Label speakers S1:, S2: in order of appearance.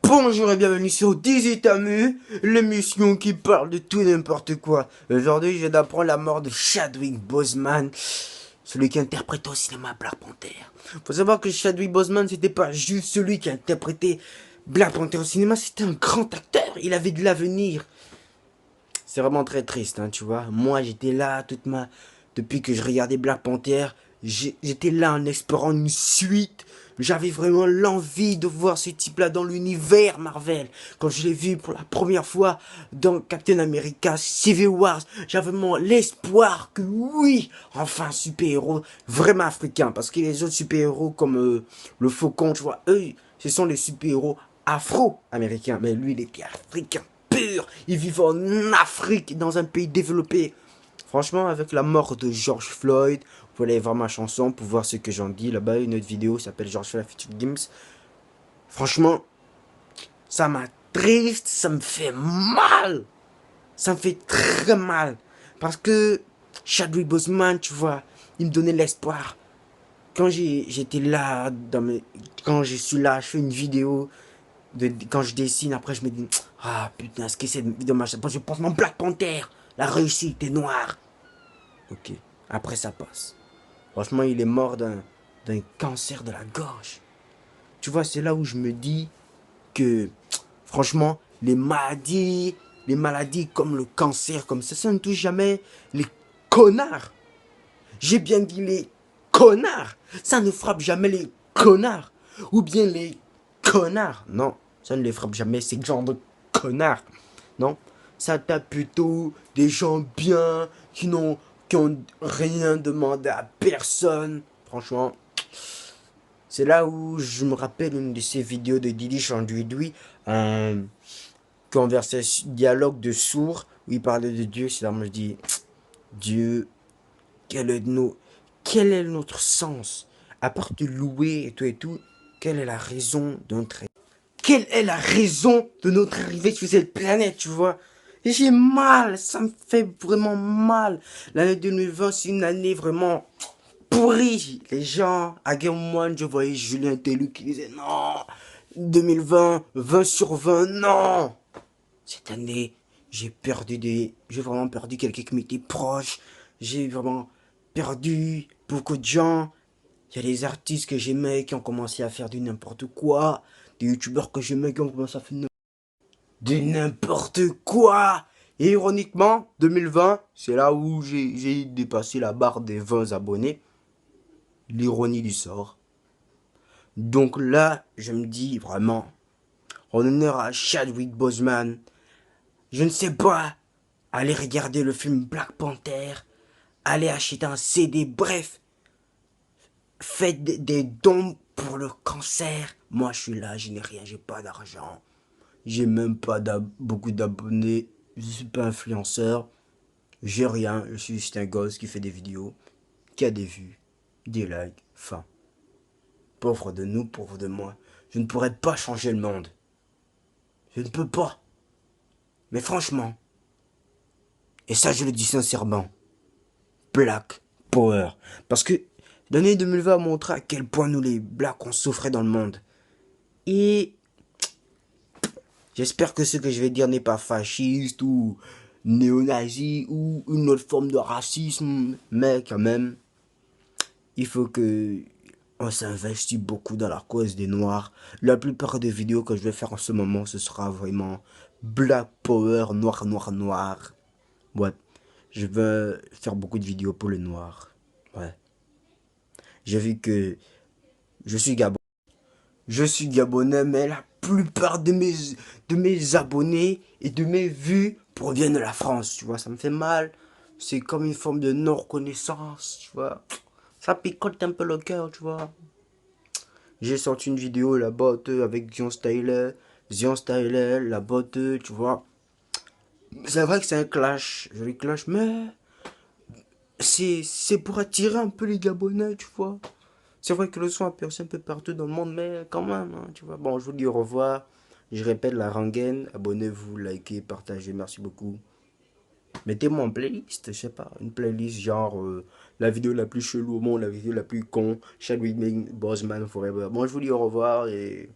S1: Bonjour et bienvenue sur 18 Amu, l'émission qui parle de tout et n'importe quoi. Aujourd'hui, je viens d'apprendre la mort de Chadwick Boseman, celui qui interprétait au cinéma Black Panther. Faut savoir que Chadwick Boseman, c'était pas juste celui qui interprétait Black Panther au cinéma, c'était un grand acteur, il avait de l'avenir. C'est vraiment très triste, hein, tu vois. Moi, j'étais là depuis que je regardais Black Panther, j'étais là en espérant une suite. J'avais vraiment l'envie de voir ce type-là dans l'univers Marvel. Quand je l'ai vu pour la première fois dans Captain America Civil Wars, j'avais vraiment l'espoir que oui, enfin un super-héros vraiment africain. Parce que les autres super-héros comme le Faucon, tu vois, eux, ce sont les super-héros afro-américains. Mais lui, il était africain pur. Il vivait en Afrique, dans un pays développé. Franchement, avec la mort de George Floyd, vous pouvez aller voir ma chanson pour voir ce que j'en dis. Là-bas, une autre vidéo s'appelle George Floyd Future Games. Franchement, ça m'attriste, ça me fait mal. Ça me fait très mal. Parce que Chadwick Boseman, tu vois, il me donnait l'espoir. Quand j'étais là, quand je suis là, je fais une vidéo. Quand je dessine, après je me dis, ah putain, ce que c'est dommage. Je pense mon Black Panther, la réussite est noire. Ok, après ça passe. Franchement, il est mort d'un cancer de la gorge. Tu vois, c'est là où je me dis que, franchement, les maladies comme le cancer, comme ça ne touche jamais les connards. J'ai bien dit les connards. Ça ne frappe jamais les connards. Ou bien les connards. Non, ça ne les frappe jamais, ces genres de connards. Non, ça tape plutôt des gens bien, qui ont rien demandé à personne. Franchement, c'est là où je me rappelle une de ces vidéos de Didi Chandouidoui, un dialogue de sourds, où il parlait de Dieu. C'est là où je dis, Dieu, quel est, nos, quel est notre sens? À part de louer et tout, quelle est la raison de notre quelle est la raison de notre arrivée sur cette planète, tu vois? J'ai mal, ça me fait vraiment mal. L'année 2020, c'est une année vraiment pourrie. Les gens, à Game One, je voyais Julien Tellu qui disait non, 2020, 20 sur 20, non. Cette année, j'ai vraiment perdu quelqu'un qui m'était proche. J'ai vraiment perdu beaucoup de gens. Il y a des artistes que j'aimais qui ont commencé à faire du n'importe quoi. Des youtubeurs que j'aimais qui ont commencé à faire du n'importe quoi. Et ironiquement, 2020, c'est là où j'ai dépassé la barre des 20 abonnés. L'ironie du sort. Donc là, je me dis vraiment, en honneur à Chadwick Boseman, je ne sais pas, aller regarder le film Black Panther, aller acheter un CD, bref, faites des dons pour le cancer. Moi, je suis là, je n'ai rien, j'ai pas d'argent. J'ai même pas beaucoup d'abonnés. Je suis pas influenceur. J'ai rien. Je suis juste un gosse qui fait des vidéos, qui a des vues, des likes. Enfin, pauvre de nous, pauvre de moi. Je ne pourrais pas changer le monde. Je ne peux pas. Mais franchement, et ça je le dis sincèrement, Black Power. Parce que l'année 2020 a montré à quel point nous les Blacks on souffrait dans le monde. Et j'espère que ce que je vais dire n'est pas fasciste ou néo-nazi ou une autre forme de racisme. Mais quand même, il faut que on s'investit beaucoup dans la cause des Noirs. La plupart des vidéos que je vais faire en ce moment, ce sera vraiment Black Power, noir, noir, noir. Ouais, je vais faire beaucoup de vidéos pour les Noirs. Ouais. J'ai vu que je suis Gabon. Je suis Gabonais, mais la plupart de mes abonnés et de mes vues proviennent de la France, tu vois. Ça me fait mal. C'est comme une forme de non-reconnaissance, tu vois. Ça picote un peu le cœur, tu vois. J'ai sorti une vidéo là-bas avec Zion Styler, là-bas, tu vois. C'est vrai que c'est un clash, joli clash, mais c'est pour attirer un peu les Gabonais, tu vois. C'est vrai que le son a percé un peu partout dans le monde, mais quand même, hein, tu vois. Bon, je vous dis au revoir. Je répète la rengaine. Abonnez-vous, likez, partagez. Merci beaucoup. Mettez-moi en playlist, je sais pas. Une playlist genre la vidéo la plus chelou au monde, la vidéo la plus con. Chadwick Boseman Forever. Bon, je vous dis au revoir et